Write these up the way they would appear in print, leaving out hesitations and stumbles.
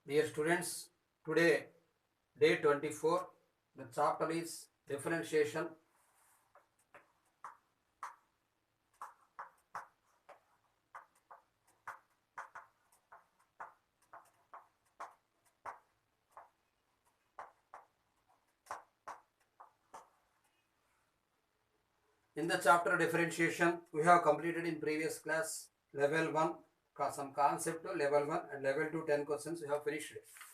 Dear students, today day 24, the chapter is differentiation. In the chapter differentiation, we have completed in previous class level 1, some concept to level 1 and level 2 10 questions we have finished.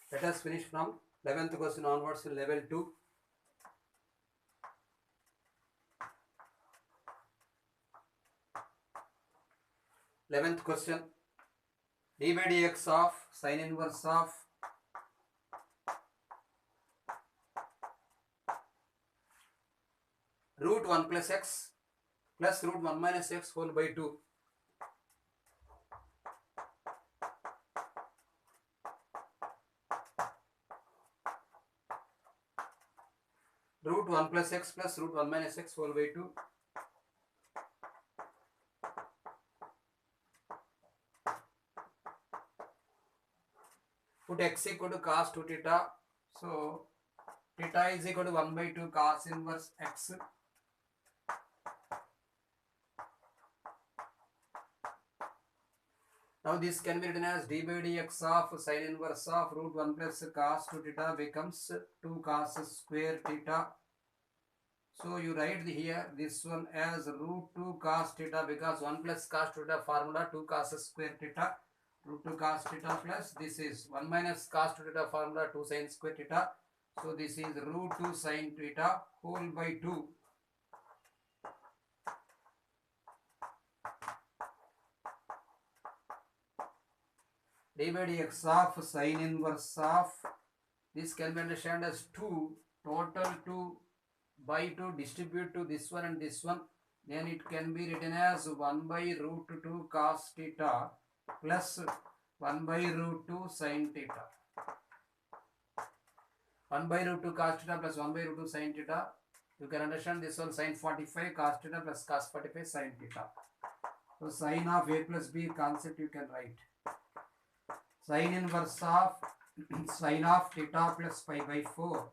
Let us finish from 11th question onwards in level 2. 11th question, d by dx of sin inverse of root 1 plus x plus root 1 minus x whole by 2 root 1 plus x plus root 1 minus x whole by 2 put x equal to cos 2 theta. So theta is equal to 1 by 2 cos inverse x. Now this can be written as d by dx of sin inverse of root 1 plus cos 2 theta becomes 2 cos square theta. So you write here this one as root 2 cos theta because 1 plus cos theta formula 2 cos square theta. Root 2 cos theta plus this is 1 minus cos theta formula 2 sin square theta. So this is root 2 sin theta whole by 2. D by dx of sin inverse of this can be understood as 2 total 2 by 2 distribute to this one and this one, then it can be written as 1 by root 2 cos theta plus 1 by root 2 sin theta. 1 by root 2 cos theta plus 1 by root 2 sin theta. You can understand this one sin 45 cos theta plus cos 45 sin theta. So sin of a plus b concept you can write. Sin inverse of sin of theta plus pi by 4.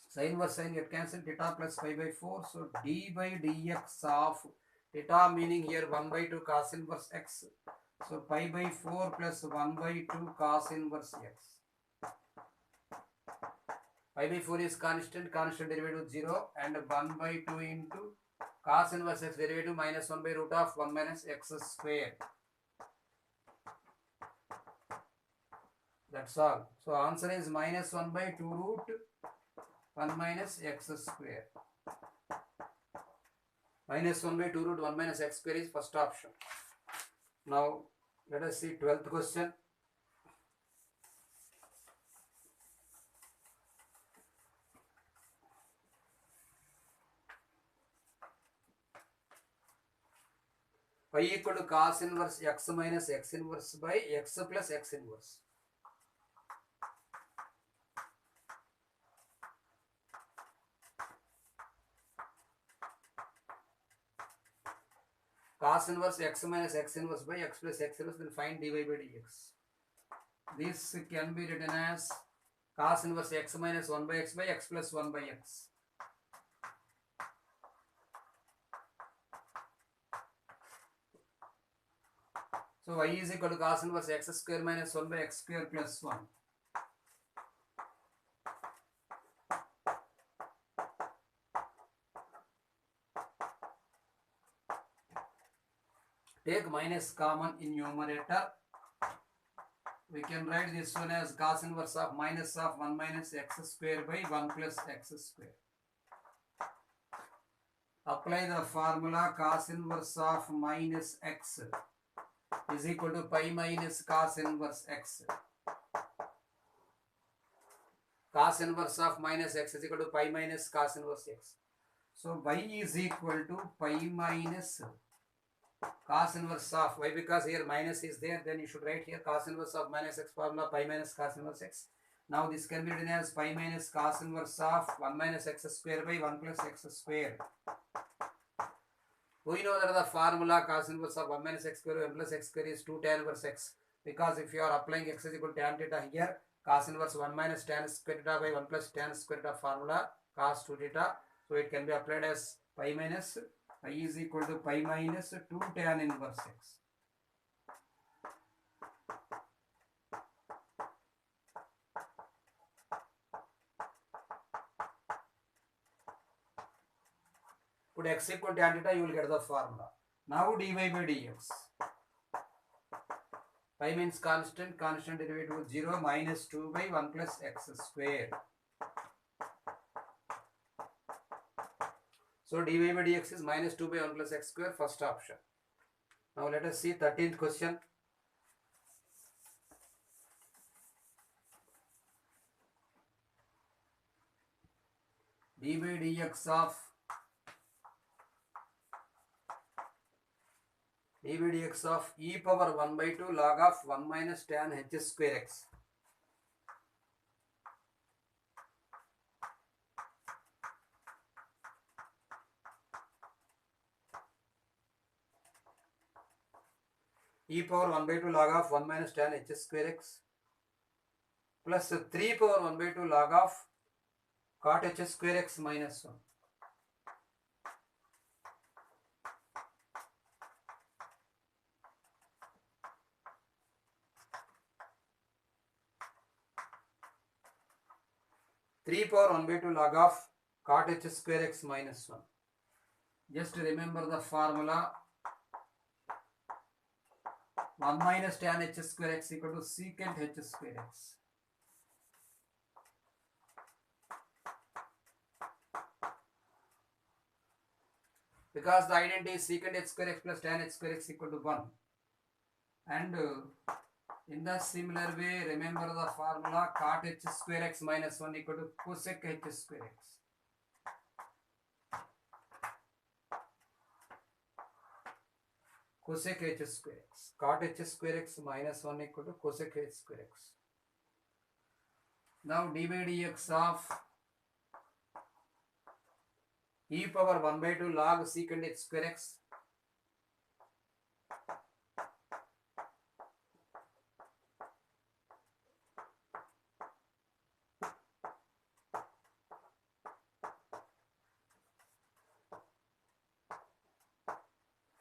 Sin inverse sin get cancelled, theta plus pi by 4. So d by dx of theta meaning here 1 by 2 cos inverse x. So pi by 4 plus 1 by 2 cos inverse x. Pi by 4 is constant derivative 0 and 1 by 2 into cos inverse x derivative minus 1 by root of 1 minus x square. That's all. So answer is minus 1 by 2 root 1 minus x square. Minus 1 by 2 root 1 minus x square is first option. Now let us see 12th question. Pi equal to cos inverse x minus x inverse by x plus x inverse. Cos inverse x minus x inverse by x plus x inverse, then find dy by dx. This can be written as cos inverse x minus 1 by x plus 1 by x. So y is equal to cos inverse x square minus 1 by x square plus 1. Take minus common in numerator. We can write this one as cos inverse of minus of 1 minus x square by 1 plus x square. Apply the formula cos inverse of minus x is equal to pi minus cos inverse x. Cos inverse of minus x is equal to pi minus cos inverse x. So y is equal to pi minus cos inverse of y, because here minus is there, then you should write here cos inverse of minus x formula pi minus cos inverse x. Now this can be written as pi minus cos inverse of 1 minus x square by 1 plus x square. We know that the formula cos inverse of 1 minus x square by 1 plus x square is 2 tan inverse x. because if you are applying x is equal to tan theta here, cos inverse 1 minus tan square theta by 1 plus tan square theta formula cos 2 theta. So it can be applied as pi minus pi is equal to pi minus 2 tan inverse x. Put x equal to tan theta, you will get the formula. Now dy by dx. Pi means constant, constant derivative 0 minus 2 by 1 plus x square. So dy by dx is minus 2 by 1 plus x square, first option. Now let us see 13th question. D by dx of e power 1 by 2 log of 1 minus tan h square x. E power 1 by 2 log of 1 minus tan h square x plus 3 power 1 by 2 log of cot h square x minus 1. Three power 1 by 2 log of cot h square x minus 1. Just remember the formula. 1 minus tan h square x equal to secant h square x. Because the identity is secant h square x plus tan h square x equal to 1. And in the similar way, remember the formula cot h square x minus 1 equal to cosec h square x. Cosec h square x. Cot h square x minus 1 equal to cosec h square x. Now d by dx of e power 1 by 2 log secant h square x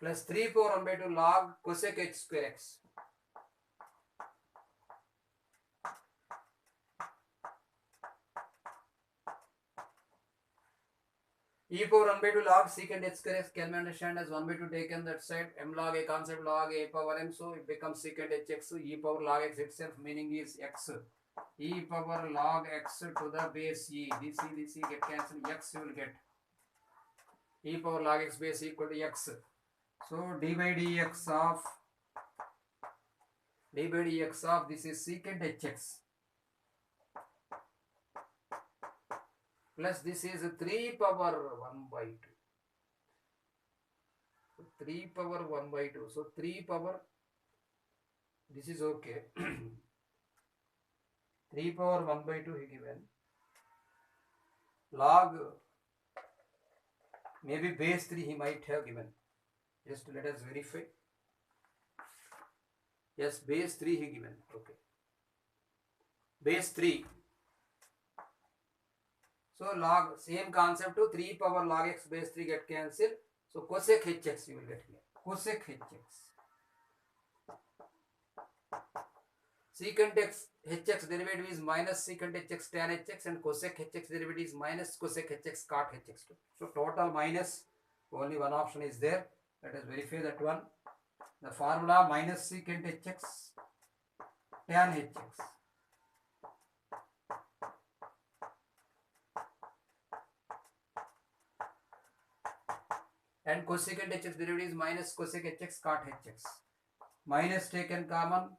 plus 3 power 1 by 2 log cosec h square x. E power 1 by 2 log secant h square x can be understood as 1 by 2 taken that side, m log a concept log a power m, so it becomes secant hx. E power log x itself meaning is x. E power log x to the base e. This e get cancelled, x you will get. E power log x base equal to x. So d by dx of this is secant hx plus this is 3 power 1 by 2. So 3 power 1 by 2. So 3 power, this is okay. 3 power 1 by 2 given. Log, maybe base 3 he might have given. Just let us verify. Yes, base 3 he given. Okay. Base 3. So log, same concept to 3 power log x base 3 get cancelled. So cosec hx you will get here. Cosec hx. Secant hx derivative is minus secant hx tan hx and cosec hx derivative is minus cosec hx cot hx. So total minus, only one option is there. Let us verify that one. The formula minus secant hx tan hx. And cosecant hx derivative is minus cosec hx cot hx. Minus taken common.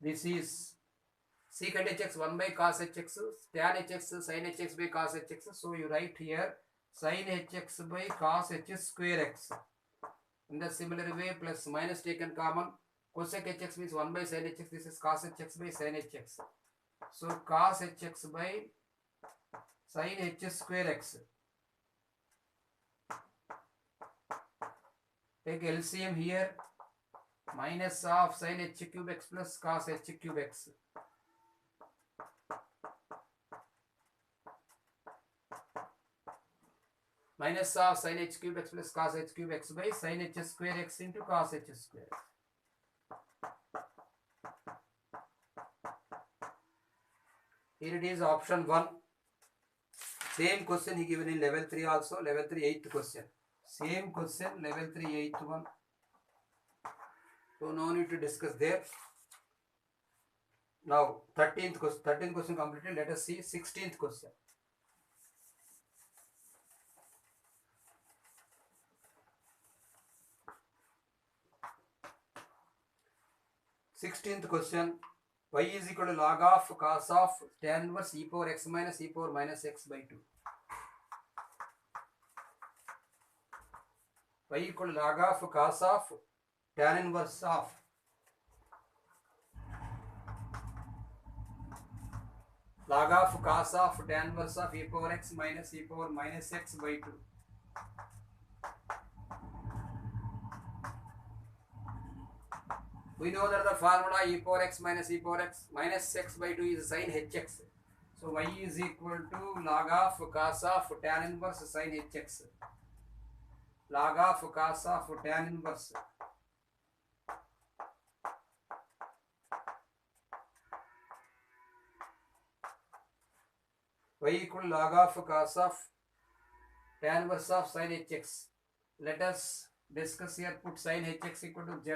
This is secant hx 1 by cos hx, tan hx sin hx by cos hx. So you write here sin hx by cos h square x. In the similar way, plus minus taken common. Cosec hx means 1 by sin hx. This is cos hx by sin hx. So cos hx by sin h square x. Take LCM here. Minus of sin h cube x plus cos h cube x. Minus of sin h cube x plus cos h cube x by sin h square x into cos h square x. Here it is option 1. Same question he given in level 3 also. Level 3 8th question. Same question level 3 8th one. So no need to discuss there. Now 13th question completed. Let us see 16th question. 16th question. Y is equal to log of cos of tan inverse e power x minus e power minus x by 2. Y equal to log of cos of tan inverse of cos of tan inverse of e power x minus x by 2. We know that the formula e power x minus x by 2 is sin hx. So y is equal to log of cos of tan inverse sin hx. Log of cos of tan inverse y equal to log of cos of tan inverse of sin hx. Let us discuss here. Put sin hx equal to z.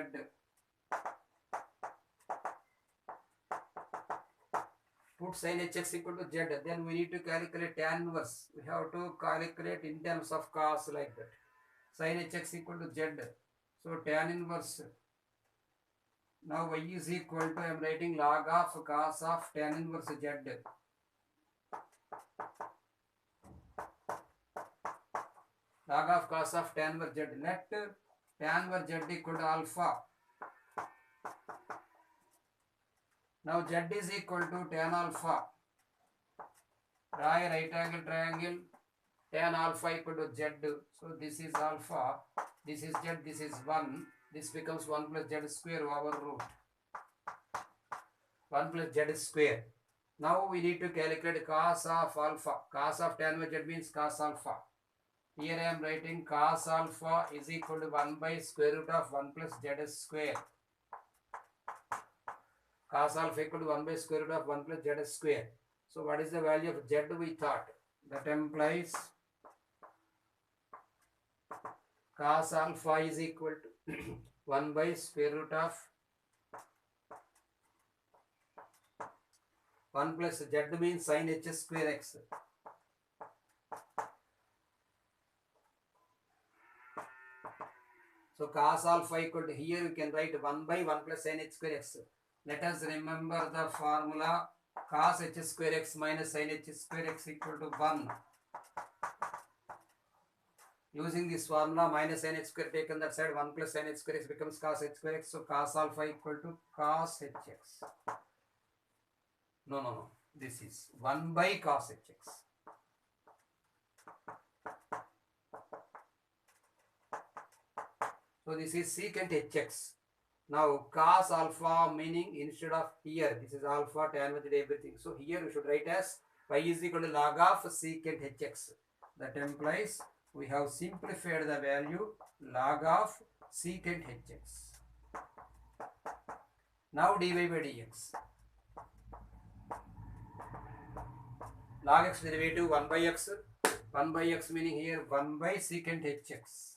Put sin hx equal to z. Then we need to calculate tan inverse. We have to calculate in terms of cos like that. Sin hx equal to z. So tan inverse. Now y is equal to, I am writing log of cos of tan inverse z. Log of cos of tan inverse z. Let tan inverse z equal to alpha. Now z is equal to tan alpha. Draw a right angle triangle. Tan alpha equal to z. So this is alpha. This is z. This is 1. This becomes 1 plus z square over root. 1 plus z square. Now we need to calculate cos of alpha. Cos of tan inverse z means cos alpha. Here I am writing cos alpha is equal to 1 by square root of 1 plus z square. Cos alpha equal to 1 by square root of 1 plus z square. So what is the value of z we thought? That implies cos alpha is equal to 1 by square root of 1 plus z means sin h square x. So cos alpha equal to, here we can write 1 by 1 plus sin h square x. Let us remember the formula. Cos h square x minus sin h square x equal to 1. Using this formula, minus sin h square taken that side, 1 plus sin h square x becomes cos h square x. So cos alpha equal to cos hx. No. This is 1 by cos hx. So this is secant hx. Now cos alpha meaning instead of here, this is alpha, tan with everything. So here we should write as y is equal to log of secant hx. That implies we have simplified the value log of secant hx. Now dy by dx. Log x derivative 1 by x. 1 by x meaning here 1 by secant hx.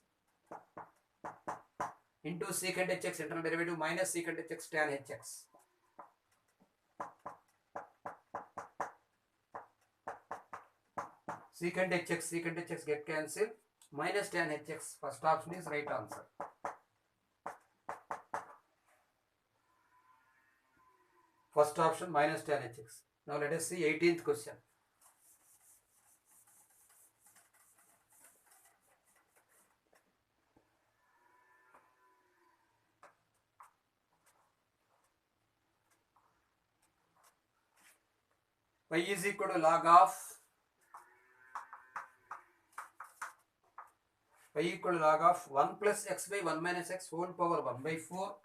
Into secant hx internal derivative minus secant hx tan hx. Secant hx get cancelled. Minus tan hx. First option is right answer. First option minus tan hx. Now let us see 18th question. Y is equal to log of y equal to log of 1 plus x by 1 minus x whole power 1 by 4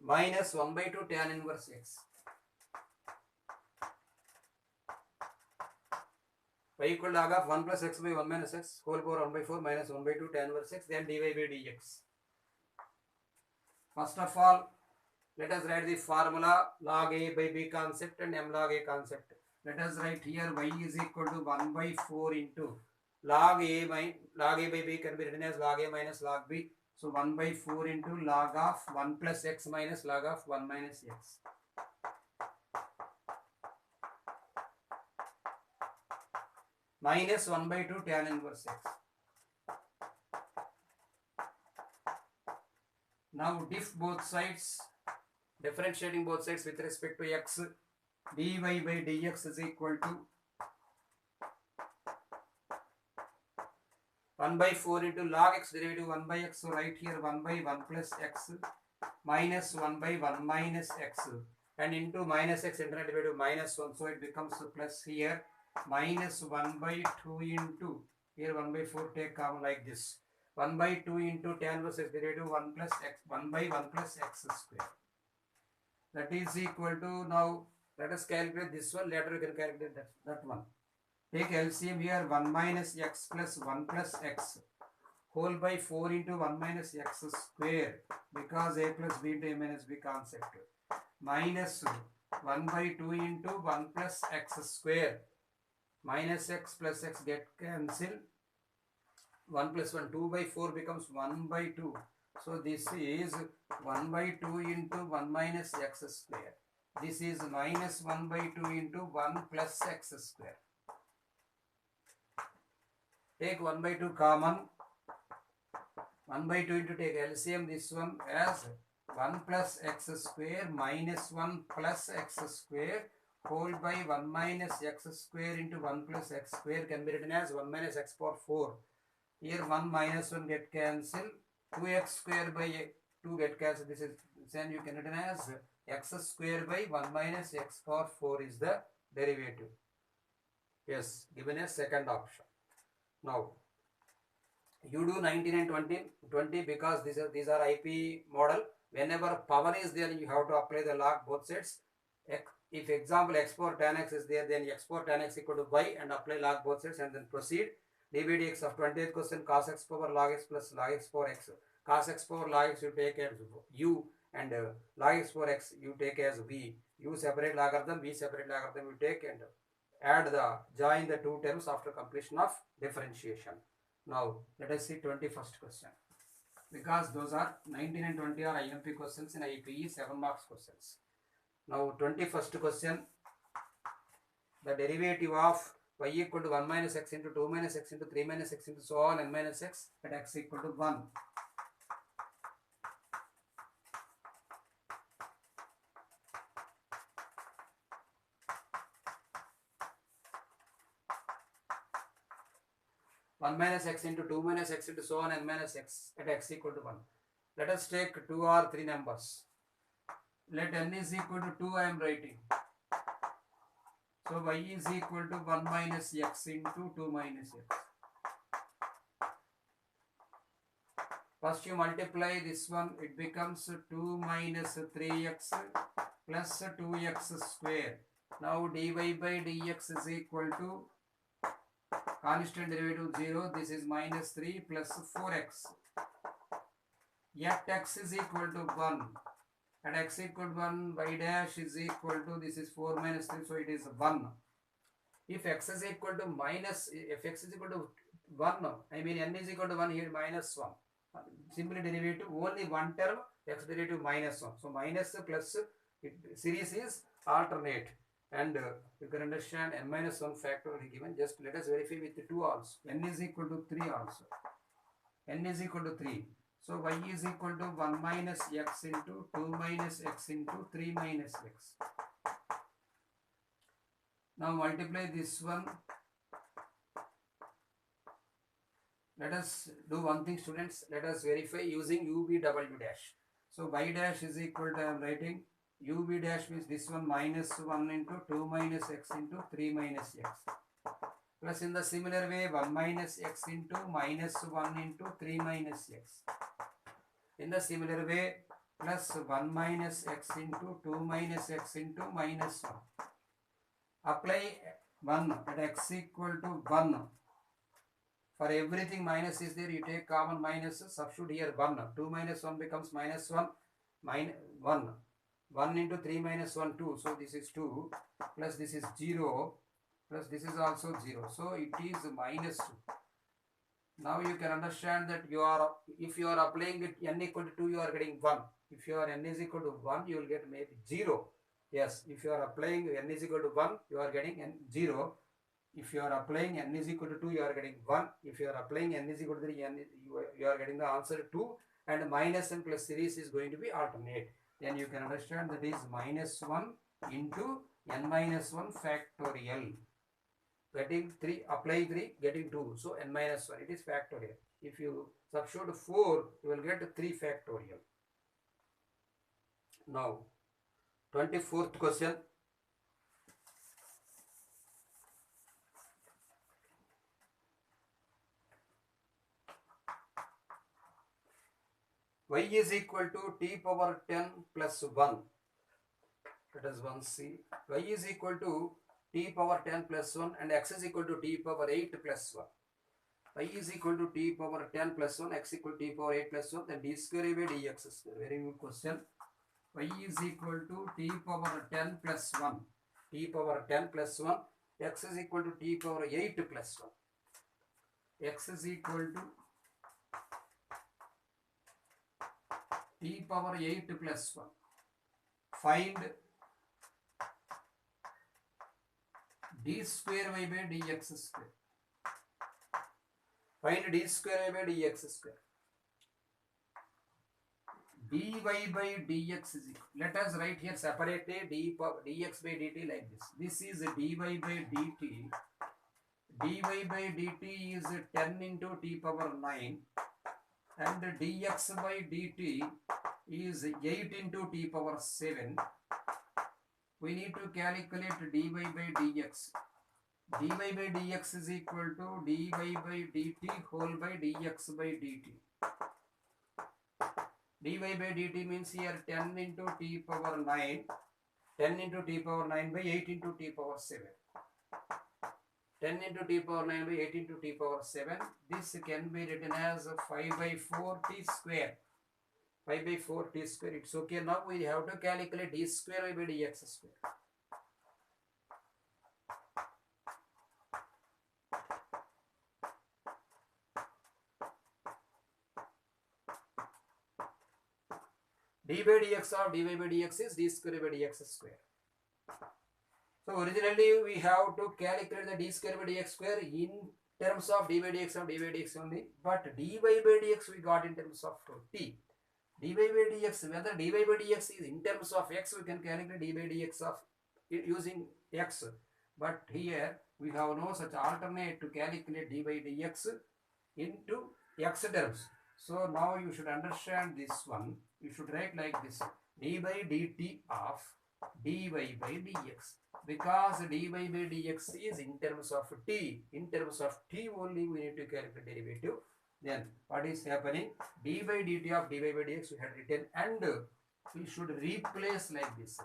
minus 1 by 2 tan inverse x. Y equal to log of 1 plus x by 1 minus x whole power 1 by 4 minus 1 by 2 tan inverse x, then dy by dx. First of all, let us write the formula log a by b concept and m log a concept. Let us write here y is equal to 1 by 4 into log a by b can be written as log a minus log b. So 1 by 4 into log of 1 plus x minus log of 1 minus x. Minus 1 by 2 tan inverse x. Now both sides, differentiating both sides with respect to x, dy by dx is equal to 1 by 4 into log x derivative 1 by x. So write here 1 by 1 plus x minus 1 by 1 minus x, and into minus x internal derivative minus 1. So it becomes plus here minus 1 by 2 into here 1 by 4 take common like this. 1 by 2 into tan inverse x derivative 1 plus x 1 by 1 plus x square. That is equal to, now let us calculate this one, later we can calculate that one. Take LCM here 1 minus x plus 1 plus x whole by 4 into 1 minus x square, because a plus b into a minus b concept, minus 1 by 2 into 1 plus x square, minus x plus x get cancelled, 1 plus 1, 2 by 4 becomes 1 by 2. So this is 1 by 2 into 1 minus x square. This is minus 1 by 2 into 1 plus x square. Take 1 by 2 common. 1 by 2 into take LCM, this one as 1 plus x square minus 1 plus x square whole by 1 minus x square into 1 plus x square can be written as 1 minus x power 4. Here 1 minus 1 get cancelled, 2x square by 2 get cancelled. This is, then you can written as x square by 1 minus x power 4 is the derivative. Yes, given as second option. Now you do 19 and 20 because these are IP model. Whenever power is there, you have to apply the log both sides. If example x power tan x is there, then x power tan x equal to y and apply log both sides and then proceed. d by dx of 20th question, cos x power log x plus log x power x. Cos x power log x you take as u, and log x power x you take as v. U separate logarithm, v separate logarithm you take, and join the two terms after completion of differentiation. Now let us see 21st question, because those are 19 and 20 are IMP questions in IPE 7 marks questions. Now 21st question, the derivative of y equal to 1 minus x into 2 minus x into 3 minus x into so on n minus x at x equal to 1. One minus x into 2 minus x into so on n minus x at x equal to 1. Let us take 2 or 3 numbers. Let n is equal to 2 I am writing. So y is equal to 1 minus x into 2 minus x. First you multiply this one, it becomes 2 minus 3x plus 2x square. Now dy by dx is equal to constant derivative 0. This is minus 3 plus 4x. Yet x is equal to 1. At x equal to 1, y dash is equal to, this is 4 minus 3, so it is 1. If x is equal to if x is equal to 1, I mean n is equal to 1, here minus 1. Simply derivative, only one term, x derivative minus 1. So minus plus, series is alternate. And you can understand n minus 1 factorial given. Just let us verify with the 2 also. N is equal to 3 also. N is equal to 3. So y is equal to 1 minus x into 2 minus x into 3 minus x. Now multiply this one. Let us do one thing, students. Let us verify using UVW dash. So y dash is equal to, I am writing UV dash means this one minus 1 into 2 minus x into 3 minus x. Plus in the similar way 1 minus x into minus 1 into 3 minus x. In the similar way plus 1 minus x into 2 minus x into minus 1. Apply 1 at x equal to 1. For everything minus is there, you take common minus, substitute here 1. 2 minus 1 becomes minus 1, minus 1. 1 into 3 minus 1, 2. So this is 2, plus this is 0, plus this is also 0. So it is minus 2. Now you can understand that if you are applying it n equal to 2, you are getting 1. If you are n is equal to 1, you will get maybe 0. Yes, if you are applying n is equal to 1, you are getting n 0. If you are applying n is equal to 2, you are getting 1. If you are applying n is equal to 3, you are getting the answer 2. And minus and plus series is going to be alternate. Then you can understand that is minus 1 into n minus 1 factorial. Getting 3, applying 3, getting 2. So n minus 1, it is factorial. If you substitute 4, you will get 3 factorial. Now, 24th question. Y is equal to t power 10 plus 1. That is 1c. Y is equal to t power 10 plus 1 and x is equal to t power 8 plus 1. Y is equal to t power 10 plus 1, x equal to t power 8 plus 1, then d square by dx square. Very good question. Y is equal to t power 10 plus 1. T power 10 plus 1. X is equal to t power 8 plus 1. X is equal to t power 8 plus 1. Find d square y by dx square. Find d square y by dx square. dy by dx is equal. Let us write here separately dx by dt like this. This is dy by dt. dy by dt is 10 into t power 9 and dx by dt is 8 into t power 7. We need to calculate dy by dx. dy by dx is equal to dy by dt whole by dx by dt. dy by dt means here 10 into t power 9. 10 into t power 9 by 8 into t power 7. 10 into t power 9 by 8 into t power 7. This can be written as 5 by 4 t square. 5 by 4 t square. It's okay. Now we have to calculate d square y by dx square. d by dx of dy by dx is d square by dx square. So originally we have to calculate the d square by dx square in terms of d by dx of dy by dx only. But dy by dx we got in terms of t. dy by dx, whether dy by dx is in terms of x, we can calculate dy by dx of using x. But here we have no such alternate to calculate dy by dx into x terms. So now you should understand this one. You should write like this: d by dt of dy by dx. Because dy by dx is in terms of t. In terms of t only we need to calculate derivative. Then what is happening? d by dt of dy by dx we had written, and we should replace like this: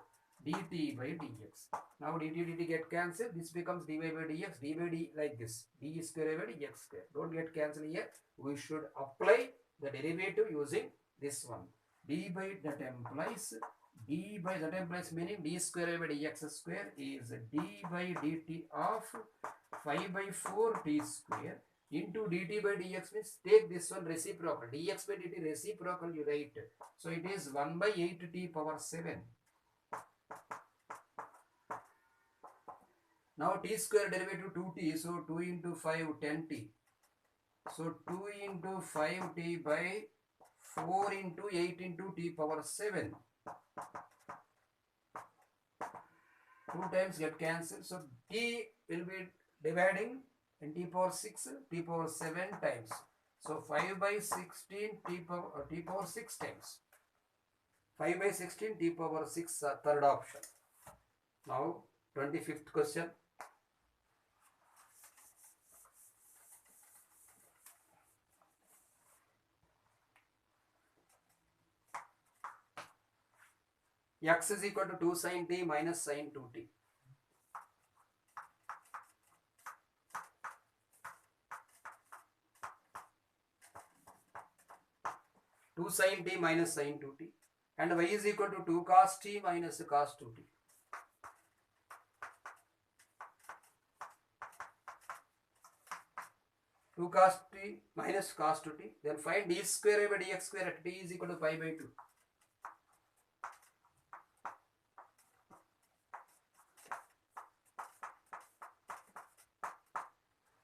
dt by dx. Now dt get cancelled. This becomes dy by dx. D by d like this: d square by dx square. Don't get cancelled here. We should apply the derivative using this one. D by that implies meaning d square by dx square is d by dt of 5 by 4 t square into dt by dx means take this one reciprocal. Dx by dt reciprocal you write. So it is 1 by 8 t power 7. Now t square derivative 2t. So 2 into 5 10t. So 2 into 5t by 4 into 8 into t power 7. 2 times get cancelled. So t will be dividing in t power 6, t power 7 times. So 5 by 16 t power 6 times. 5 by 16 t power 6, third option. Now 25th question. X is equal to 2 sin t minus sin 2t. Two sin t minus sin 2t, and y is equal to 2 cos t minus cos 2t. Two cos t minus cos 2t. Then find d square by dx square at t is equal to pi by 2.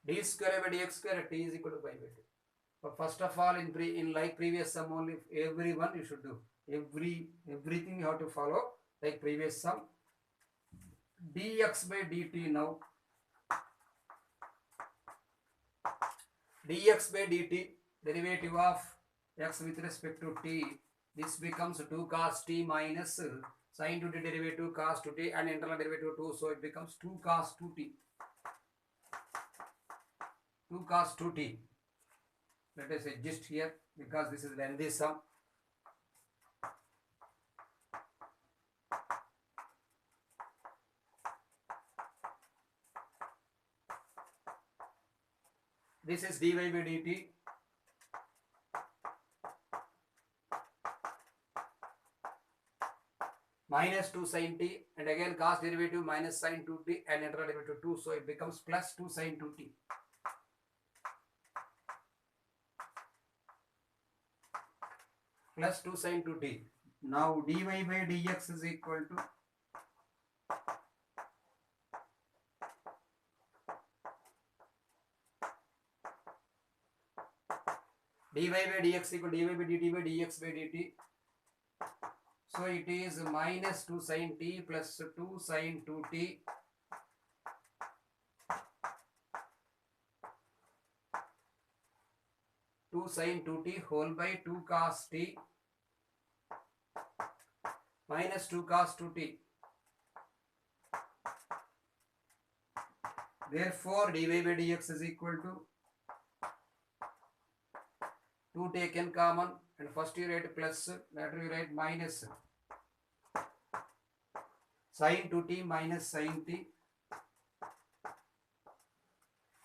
D square by dx square at t is equal to pi by 2. But first of all, in like previous sum only, everyone you should do. Everything you have to follow like previous sum. Dx by dt now. Dx by dt, derivative of x with respect to t. This becomes 2 cos t minus sin 2t derivative cos 2t and internal derivative 2. So it becomes 2 cos 2t. 2 cos 2t. Let us adjust here because this is lengthy sum. This is dy by dt. Minus 2 sin t, and again cos derivative minus sin 2t and internal derivative 2. So it becomes plus 2 sin 2t. Plus 2 sin 2t. Now dy by dx is equal to dy by dx equal to dy by dt by dx by dt. So it is minus 2 sin t plus 2 sin 2t. Two sin 2t whole by 2 cos t minus 2 cos 2t. Therefore, dy by dx is equal to 2 taken common, and first you write plus, later you write minus sin 2t minus sin t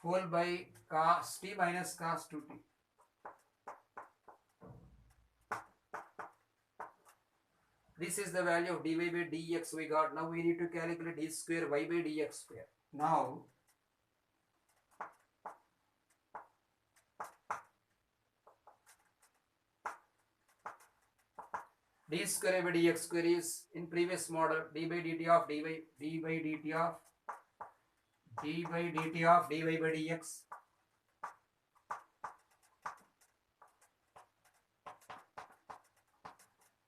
whole by cos t minus cos 2t. This is the value of dy by dx we got. Now we need to calculate d square y by dx square. Now d square by dx square is in previous model d by dt of dy by dt of dy by dx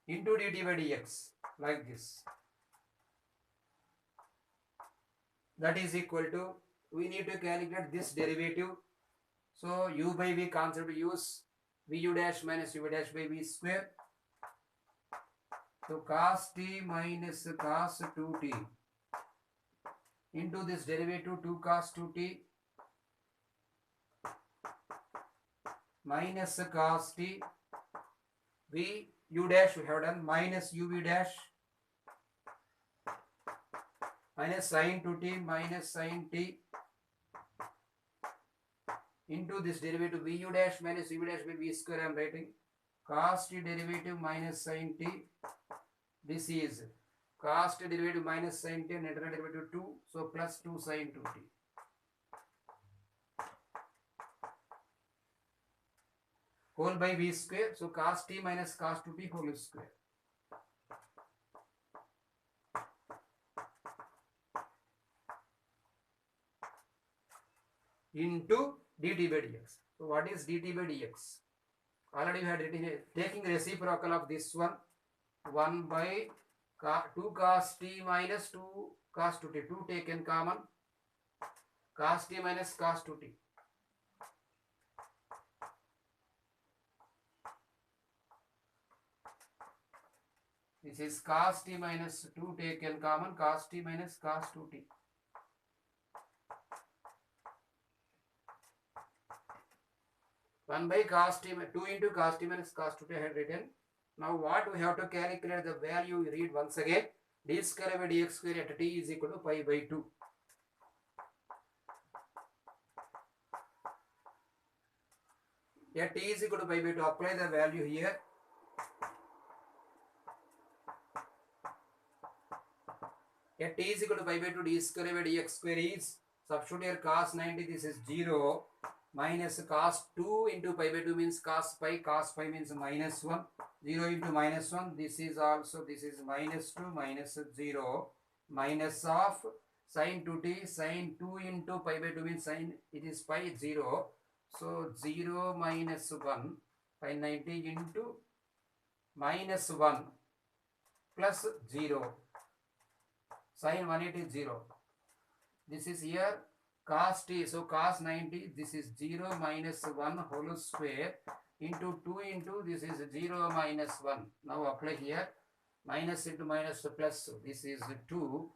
into dt by dx, like this. That is equal to, we need to calculate this derivative. So u by v concept use, vu dash minus u dash by v square. So cos t minus cos 2t into this derivative 2 cos 2t minus cos t, v u dash we have done minus uv dash minus sin 2t minus sin t into this derivative vu dash minus uv dash by v square. I am writing cos t derivative minus sin t. This is cos t derivative minus sin t and internal derivative 2. So plus 2 sin 2t. Whole by v square. So cos t minus cos 2t whole square. Into dt by dx. So what is dt by dx? Already we had written here, taking reciprocal of this one, 1 by 2 cos t minus 2 cos 2t, 2 taken common, cos t minus cos 2t. This is cos t minus 2 taken common, cos t minus cos 2t. One by cos t, 2 into cos t minus cos 2t I had written. Now what we have to calculate the value, we read once again. D square by dx square at t is equal to pi by 2. At t is equal to pi by 2, apply the value here. At t is equal to pi by 2, d square by dx square is, substitute here cos 90, this is 0, minus cos 2 into pi by 2 means cos pi means minus 1, 0 into minus 1, this is also, this is minus 2, minus 0, minus of sin 2t, sin 2 into pi by 2 means sin, it is pi 0, so 0 minus 1, pi 90 into minus 1 plus 0. Sin 180 is 0. This is here cos t. So cos 90, this is 0 minus 1 whole square into 2 into this is 0 minus 1. Now apply here minus into minus plus. This is 2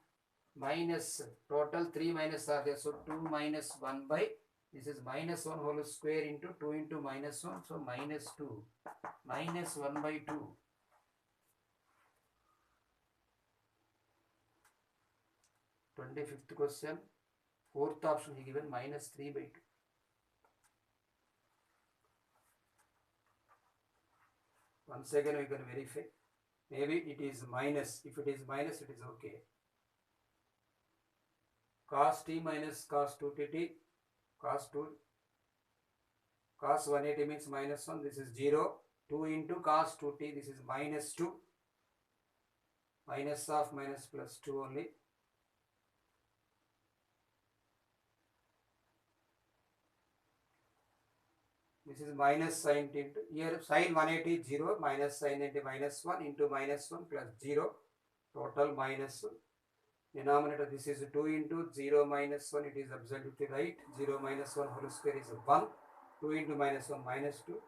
minus total 3 minus are there. So 2 minus 1 by this is minus 1 whole square into 2 into minus 1. So minus 2 minus 1 by 2. 25th question, fourth option he given minus 3 by 2. Once again we can verify. Maybe it is minus. If it is minus, it is okay. Cos t minus cos 2t, cos 2, cos 180 means minus 1. This is 0. 2 into cos 2t, this is minus 2. Minus of minus plus 2 only. This is minus sin t into, here sin 180 is 0, minus sin 90 minus 1 into minus 1 plus 0, total minus 1. Denominator, this is 2 into 0 minus 1, it is absolutely right. 0 minus 1 whole square is 1. 2 into minus 1 minus 2.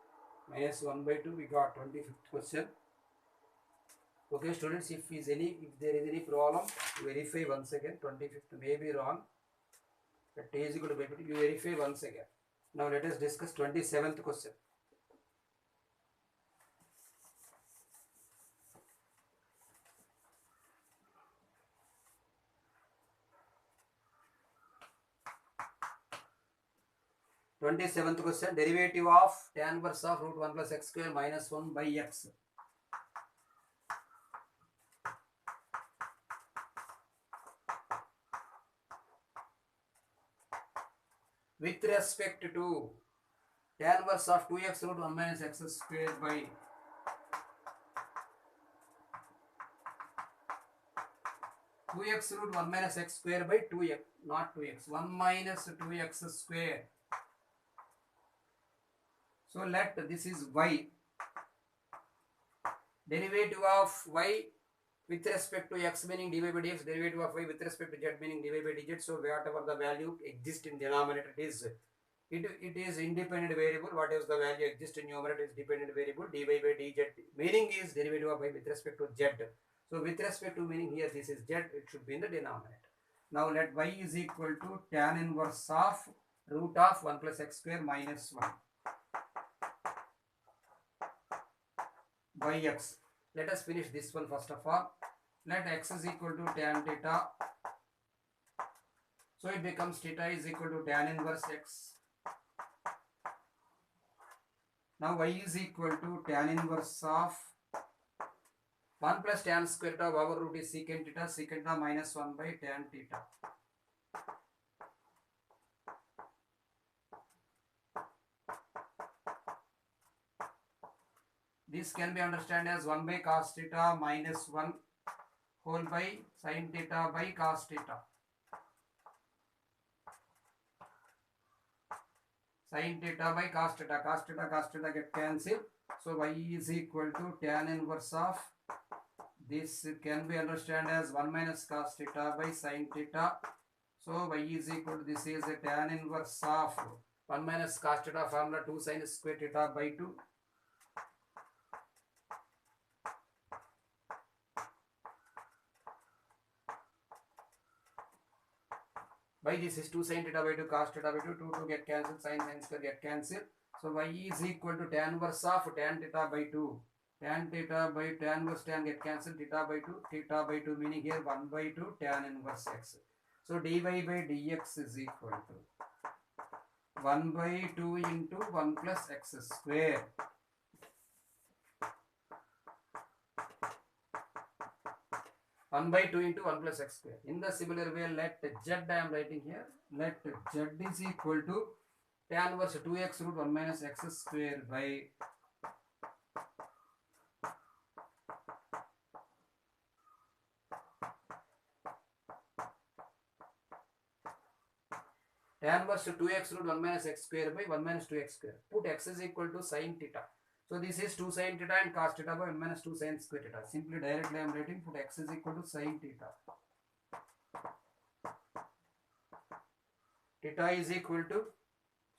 Minus 1 by 2, we got 25th question. Okay students, if there is any problem, verify once again. 25th may be wrong. But t is equal to by 2, you verify once again. Now let us discuss 27th question. Twenty-seventh question, derivative of tan inverse of root 1 plus x square minus 1 by x. With respect to tan inverse of 2x root 1 minus x square by 2x root 1 minus x square by 2x, not 2x, 1 minus 2x square. So let this is y. Derivative of y with respect to x meaning dy by dx, derivative of y with respect to z meaning dy by dz. So whatever the value exists in denominator, it is independent variable. Whatever the value exists in numerator is dependent variable. Dy by dz meaning is derivative of y with respect to z. So with respect to meaning here this is z, it should be in the denominator. Now let y is equal to tan inverse of root of 1 plus x square minus 1 by x. Let us finish this one first of all. Let x is equal to tan theta. So it becomes theta is equal to tan inverse x. Now y is equal to tan inverse of 1 plus tan square theta over root is secant theta minus 1 by tan theta. This can be understood as 1 by cos theta minus 1 whole by sin theta by cos theta. Sin theta by cos theta get cancelled. So y is equal to tan inverse of, this can be understood as 1 minus cos theta by sin theta. So y is equal to, this is a tan inverse of 1 minus cos theta formula 2 sin square theta by 2. By this is 2 sin theta by 2 cos theta by 2, 2 get cancelled, sin square get cancelled. So y is equal to tan inverse of tan theta by 2. Tan theta by tan inverse tan get cancelled, theta by 2 meaning here 1 by 2 tan inverse x. So dy by dx is equal to 1 by 2 into 1 plus x square. One by 2 into 1 plus x square. In the similar way, let z I am writing here. Let z is equal to tan inverse 2x root 1 minus x square by tan inverse 2x root 1 minus x square by 1 minus 2x square. Put x is equal to sin theta. So this is 2 sin theta and cos theta by 1 minus 2 sin square theta. Simply directly I am writing, put x is equal to sin theta. Theta is equal to,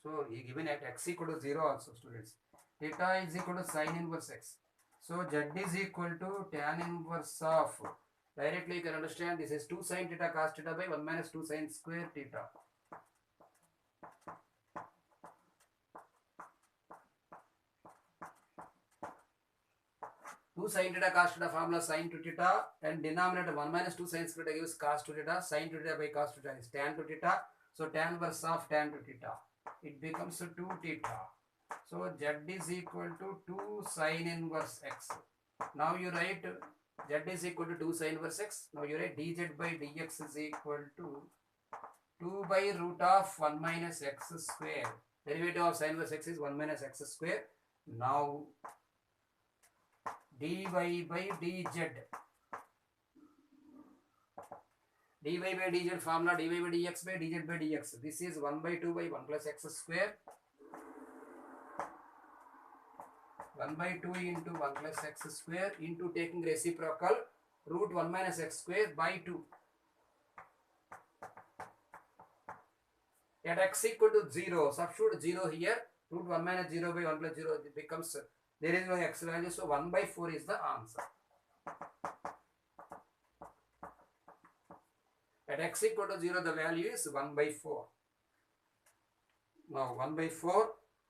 so he given at x equal to 0 also, students. Theta is equal to sin inverse x. So z is equal to tan inverse of, directly you can understand this is 2 sin theta cos theta by 1 minus 2 sin square theta. Two sin theta cos theta formula sin to theta and denominator 1 minus 2 sin square theta gives cos to theta. Sin to theta by cos to theta is tan to theta. So tan inverse of tan to theta, it becomes 2 theta. So z is equal to 2 sin inverse x. Now you write z is equal to 2 sin inverse x. Now you write dz by dx is equal to 2 by root of 1 minus x square. Derivative of sin inverse x is 1 minus x square. Now dy by dz. dy by dz formula dy by dx by dz by dx. This is 1 by 2 by 1 plus x square. 1 by 2 into 1 plus x square into taking reciprocal root 1 minus x square by 2. At x equal to 0, substitute 0 here. Root 1 minus 0 by 1 plus 0, it becomes, there is no x value, so 1 by 4 is the answer. At x equal to 0, the value is 1 by 4. Now 1 by 4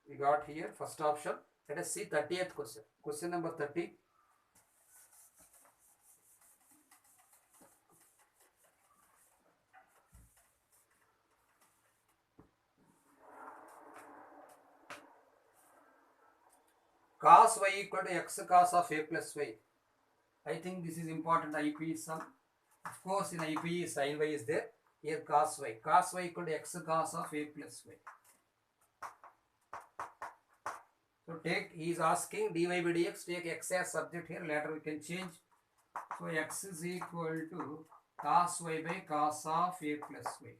we got here, first option. Let us see 30th question. Question number 30. Cos y equal to x cos of a plus y. I think this is important IP sum. Of course, in IP sin y is there. Here cos y. Cos y equal to x cos of a plus y. So take, he is asking dy by dx, take x as subject here, later we can change. So x is equal to cos y by cos of a plus y.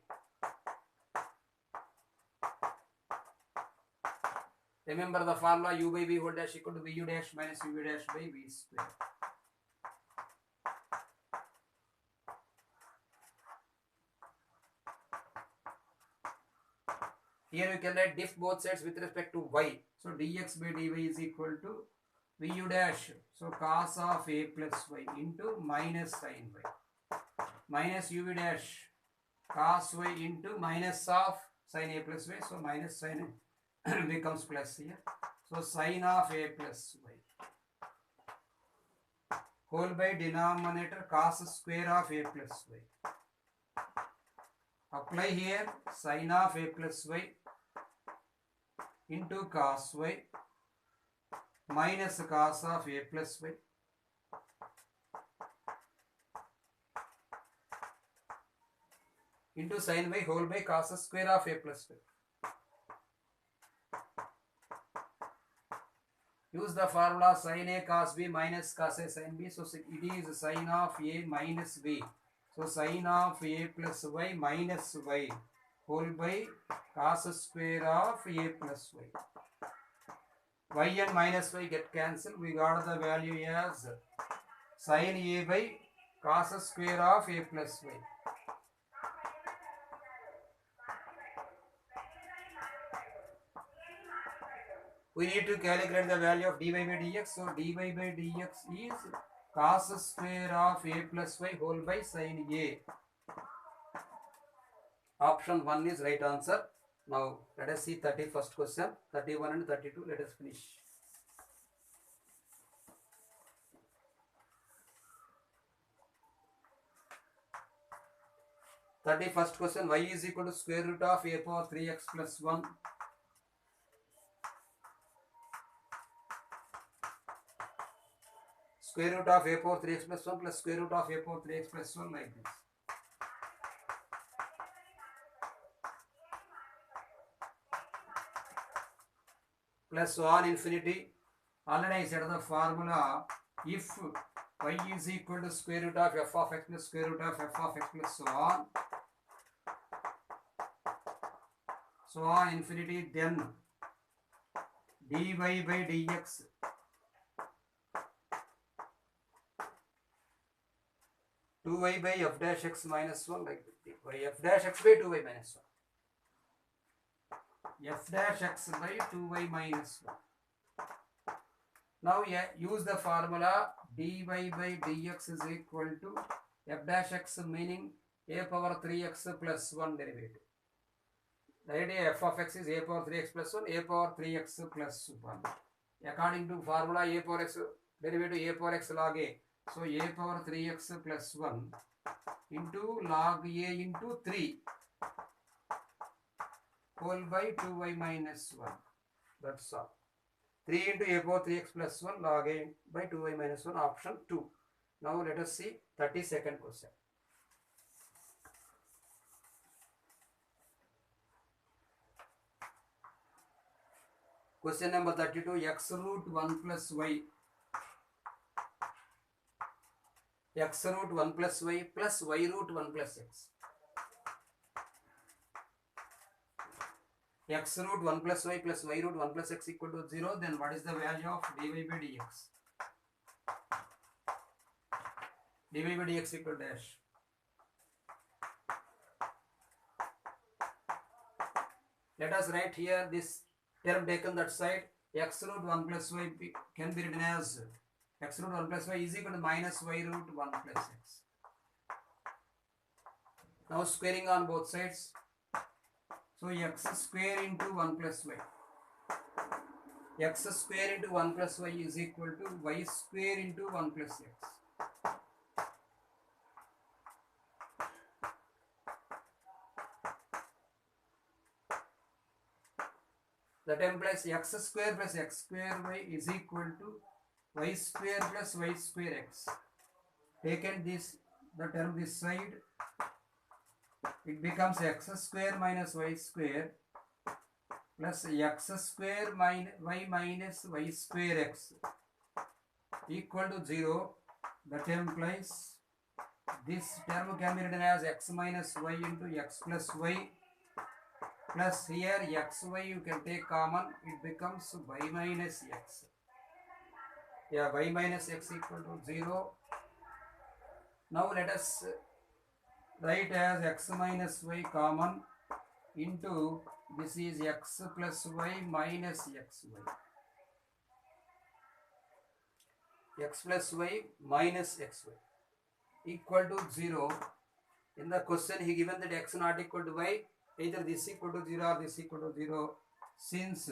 Remember the formula u by v whole dash equal to vu dash minus uv dash by v square. Here you can write diff both sides with respect to y. So dx by dy is equal to vu dash. So cos of a plus y into minus sin y. Minus uv dash cos y into minus of sin a plus y. So minus sin a becomes plus here. So sin of a plus y. Whole by denominator cos square of a plus y. Apply here sin of a plus y into cos y minus cos of a plus y into sin y whole by cos square of a plus y. Use the formula sin a cos b minus cos a sin b. So it is sin of a minus b. So sin of a plus y minus y whole by cos square of a plus y. Y and minus y get cancelled. We got the value as sin a by cos square of a plus y. We need to calculate the value of dy by dx. So dy by dx is cos square of a plus y whole by sin a. Option option 1 is right answer. Now let us see 31st question, 31 and 32. Let us finish. First question, y is equal to square root of a power 3x plus 1. Square root of a power 3x plus 1 plus square root of a power 3x plus 1 like this. Plus 1 infinity. Already I said the formula, if y is equal to square root of f of x plus square root of f of x plus so on infinity, then dy by dx two y by f dash x minus 1 like by f dash x by 2y minus 1. F dash x by 2y minus 1. Now use the formula dy by dx is equal to f dash x, meaning a power 3x plus 1 derivative. The idea f of x is a power 3x plus 1, a power 3x plus 1. According to formula, a power x derivative a power x log a. So a power 3x plus 1 into log a into 3 whole by 2y minus 1. That's all. 3 into a power 3x plus 1 log a by 2y minus 1, option 2. Now let us see 32nd question. Question number 32, x root 1 plus y. X root 1 plus y plus y root 1 plus x. X root 1 plus y plus y root 1 plus x equal to 0, then what is the value of dy by dx? dy by dx equal to dash. Let us write here this term taken that side. X root 1 plus y can be written as x root 1 plus y is equal to minus y root 1 plus x. Now squaring on both sides. So x square into 1 plus y. X square into 1 plus y is equal to y square into 1 plus x. That implies x square plus x square y is equal to y square plus y square x. Taken this, the term this side, it becomes x square minus y square plus x square minus y square x equal to 0. That implies this term can be written as x minus y into x plus y plus here xy you can take common, it becomes y minus x. Yeah, y minus x equal to 0. Now let us write as x minus y common into this is x plus y minus xy. X plus y minus xy equal to 0. In the question he given that x not equal to y, either this equal to 0 or this equal to 0. Since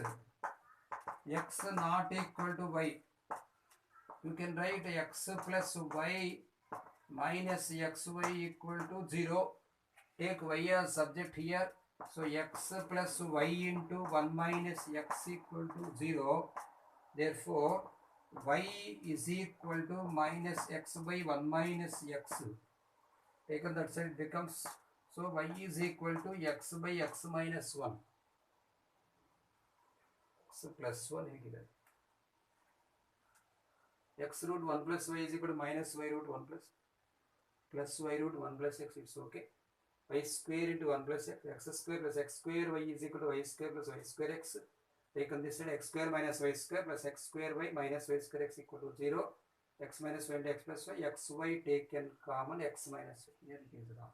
x not equal to y, you can write x plus y minus xy equal to 0. Take y as subject here. So x plus y into 1 minus x equal to 0. Therefore, y is equal to minus x by 1 minus x. Taken that side, it becomes, so y is equal to x by x minus 1. X plus 1 is given. X root 1 plus y is equal to minus y root 1 plus y root 1 plus x, it's okay. Y square into 1 plus x square plus x square y is equal to y square plus y square x. Taken this side, x square minus y square plus x square y minus y square x equal to 0. X minus y into x plus y, xy taken common, x minus y. Here it is wrong.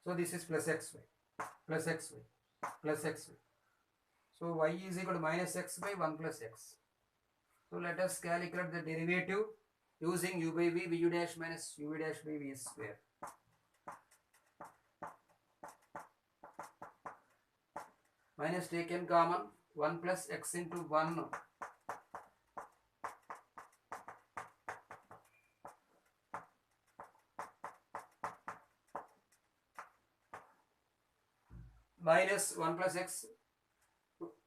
So this is plus xy, plus xy, plus xy. So y is equal to minus x by 1 plus x. So let us calculate the derivative. using u by v, vu dash minus uv dash by v square. Minus taken common, 1 plus x into 1 minus 1 plus x,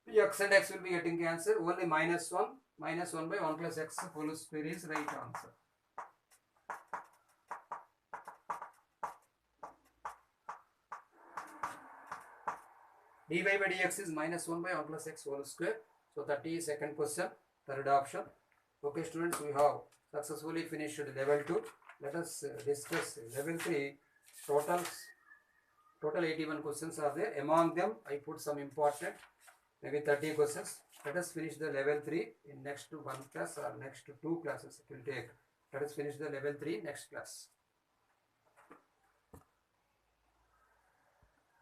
x and x will be getting cancelled, only minus 1 by 1 plus x whole square is right answer. dy by dx is minus 1 by 1 plus x whole square. So 32nd question, third option. Okay students, we have successfully finished level 2. Let us discuss level 3. Total 81 questions are there. Among them, I put some important, maybe 30 questions. Let us finish the level 3 in next 1 class or next 2 classes it will take. Let us finish the level 3 next class.